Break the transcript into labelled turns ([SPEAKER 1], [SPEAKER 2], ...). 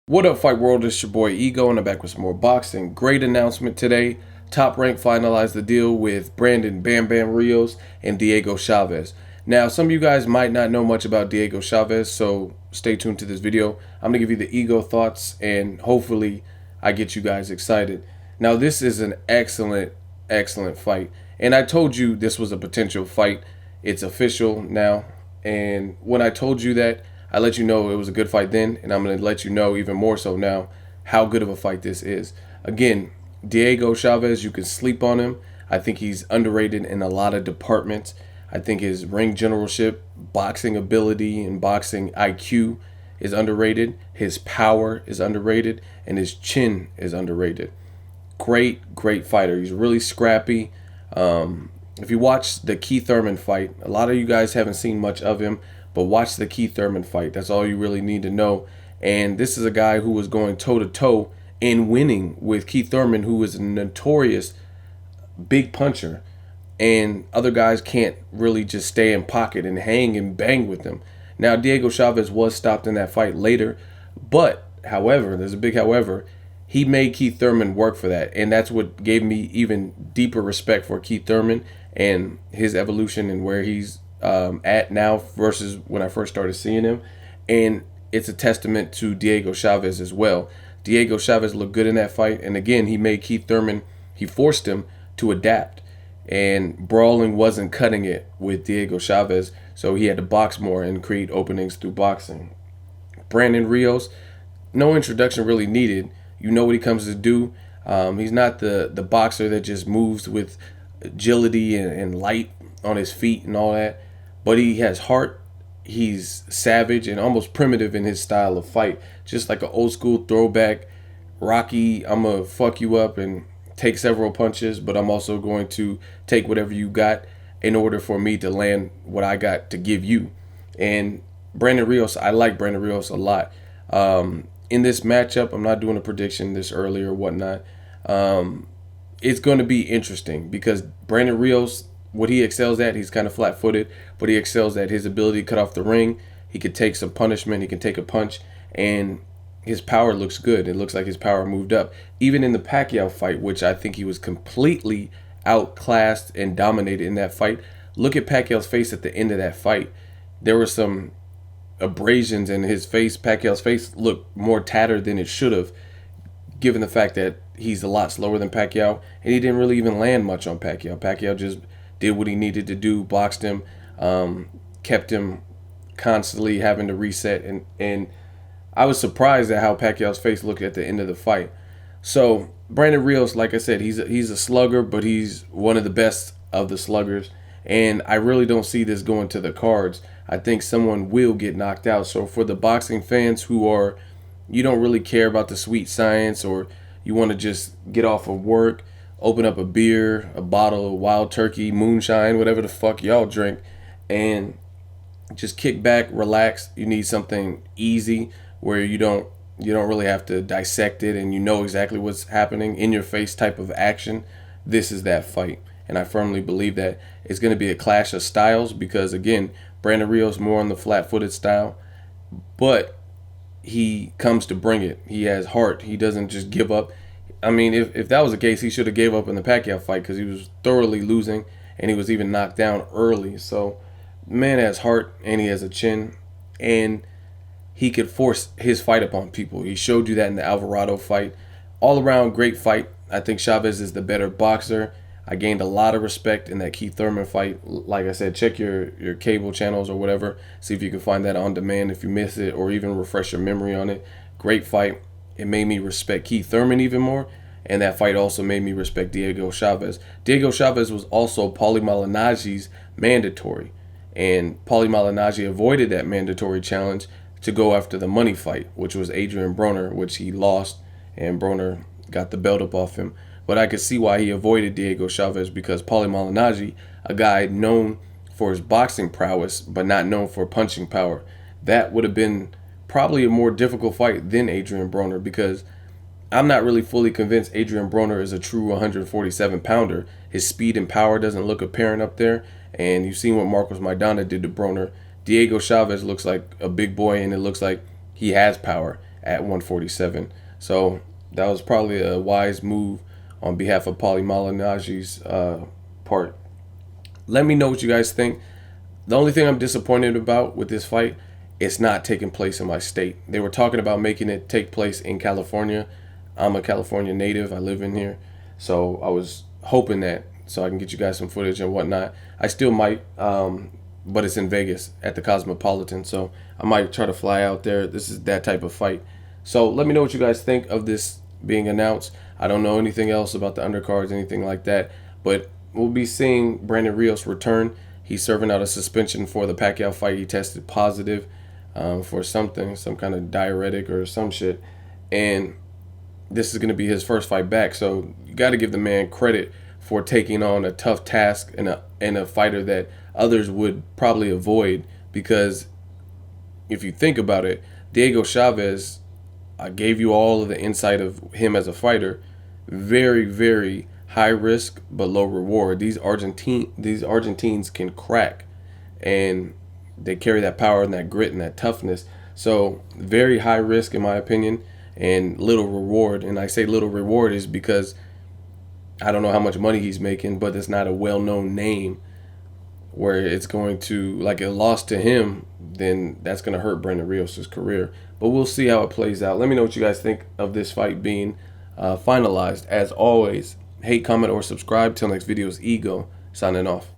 [SPEAKER 1] What up, Fight World? It's your boy Ego, and I'm back with some more boxing. Great announcement today. Top Rank finalized the deal with Brandon Bam Bam Rios and Diego Cháves. Now, some of you guys might not know much about Diego Cháves, so stay tuned to this video. I'm going to give you the Ego thoughts, and hopefully I get you guys excited. Now, this is an excellent fight. And I told you this was a potential fight. It's official now. And when I told you that, I let you know it was a good fight then, and I'm going to let you know even more so now how good of a fight this is. Again, Diego Cháves, you can sleep on him. I think he's underrated in a lot of departments. I think his ring generalship, boxing ability, and boxing IQ is underrated. His power is underrated, and his chin is underrated. Great fighter. He's really scrappy. If you watch the Keith Thurman fight, a lot of you guys haven't seen much of him, but watch the Keith Thurman fight. That's all you really need to know. And this is a guy who was going toe-to-toe and winning with Keith Thurman, who is a notorious big puncher. And other guys can't really just stay in pocket and hang and bang with him. Now, Diego Cháves was stopped in that fight later. But, however, there's a big however, he made Keith Thurman work for that. And that's what gave me even deeper respect for Keith Thurman and his evolution and where he's at now versus when I first started seeing him. And it's a testament to Diego Cháves as well. Diego Cháves looked good in that fight. And again, he made Keith Thurman, he forced him to adapt. And brawling wasn't cutting it with Diego Cháves. So he had to box more and create openings through boxing. Brandon Rios, no introduction really needed. You know what he comes to do. He's not the boxer that just moves with agility and light on his feet and all that. But he has heart. He's savage and almost primitive in his style of fight. Just like an old school throwback Rocky, I'm going to fuck you up and take several punches, but I'm also going to take whatever you got in order for me to land what I got to give you. And Brandon Rios, I like Brandon Rios a lot. In this matchup, I'm not doing a prediction this early or whatnot. It's going to be interesting because Brandon Rios, what he excels at, he's kind of flat-footed, but he excels at his ability to cut off the ring. He could take some punishment. He can take a punch, and his power looks good. It looks like his power moved up. Even in the Pacquiao fight, which I think he was completely outclassed and dominated in that fight. Look at Pacquiao's face at the end of that fight. There were some abrasions in his face. Pacquiao's face looked more tattered than it should have, given the fact that he's a lot slower than Pacquiao, and he didn't really even land much on Pacquiao. Pacquiao just did what he needed to do, boxed him, kept him constantly having to reset, and I was surprised at how Pacquiao's face looked at the end of the fight. So Brandon Rios, like I said, he's a slugger, but he's one of the best of the sluggers, and I really don't see this going to the cards. I think someone will get knocked out. So for the boxing fans who are, you don't really care about the sweet science, or you want to just get off of work, open up a beer, a bottle of Wild Turkey, moonshine, whatever the fuck y'all drink, and just kick back, relax. You need something easy where you don't really have to dissect it and you know exactly what's happening, in your face type of action. This is that fight. And I firmly believe that it's going to be a clash of styles because, again, Brandon Rios more on the flat-footed style, but he comes to bring it. He has heart. He doesn't just give up. I mean, if that was the case, he should have gave up in the Pacquiao fight because he was thoroughly losing and he was even knocked down early. So, man has heart and he has a chin, and he could force his fight upon people. He showed you that in the Alvarado fight. All around great fight. I think Cháves is the better boxer. I gained a lot of respect in that Keith Thurman fight. Like I said, check your cable channels or whatever. See if you can find that on demand if you miss it, or even refresh your memory on it. Great fight. It made me respect Keith Thurman even more. And that fight also made me respect Diego Cháves. Diego Cháves was also Paulie Malignaggi's mandatory. And Paulie Malignaggi avoided that mandatory challenge to go after the money fight, which was Adrian Broner, which he lost, and Broner got the belt up off him. But I could see why he avoided Diego Cháves, because Paulie Malignaggi, a guy known for his boxing prowess, but not known for punching power, that would have been probably a more difficult fight than Adrian Broner, because I'm not really fully convinced Adrian Broner is a true 147-pounder. His speed and power doesn't look apparent up there, and you've seen what Marcos Maidana did to Broner. Diego Cháves looks like a big boy, and it looks like he has power. at 147. So that was probably a wise move on behalf of Paulie Malignaggi's part. Let me know what you guys think. The only thing I'm disappointed about with this fight, it's not taking place in my state. They were talking about making it take place in California. I'm a California native. I live in here. So I was hoping that so I can get you guys some footage and whatnot. I still might, but it's in Vegas at the Cosmopolitan. So I might try to fly out there. This is that type of fight. So let me know what you guys think of this being announced. I don't know anything else about the undercards, anything like that. But we'll be seeing Brandon Rios return. He's serving out a suspension for the Pacquiao fight. He tested positive for something, some kind of diuretic or some shit. And this is going to be his first fight back. So you got to give the man credit for taking on a tough task and a fighter that others would probably avoid. Because if you think about it, Diego Cháves, I gave you all of the insight of him as a fighter. Very, very high risk but low reward. These Argentines can crack, and they carry that power and that grit and that toughness. So very high risk in my opinion, and little reward. And I say little reward is because I don't know how much money he's making, but it's not a well-known name where it's going to, like, a loss to him, then that's going to hurt Brandon Rios' career. But we'll see how it plays out. Let me know what you guys think of this fight being finalized. As always, hate, comment, or subscribe. Till next video's Ego signing off.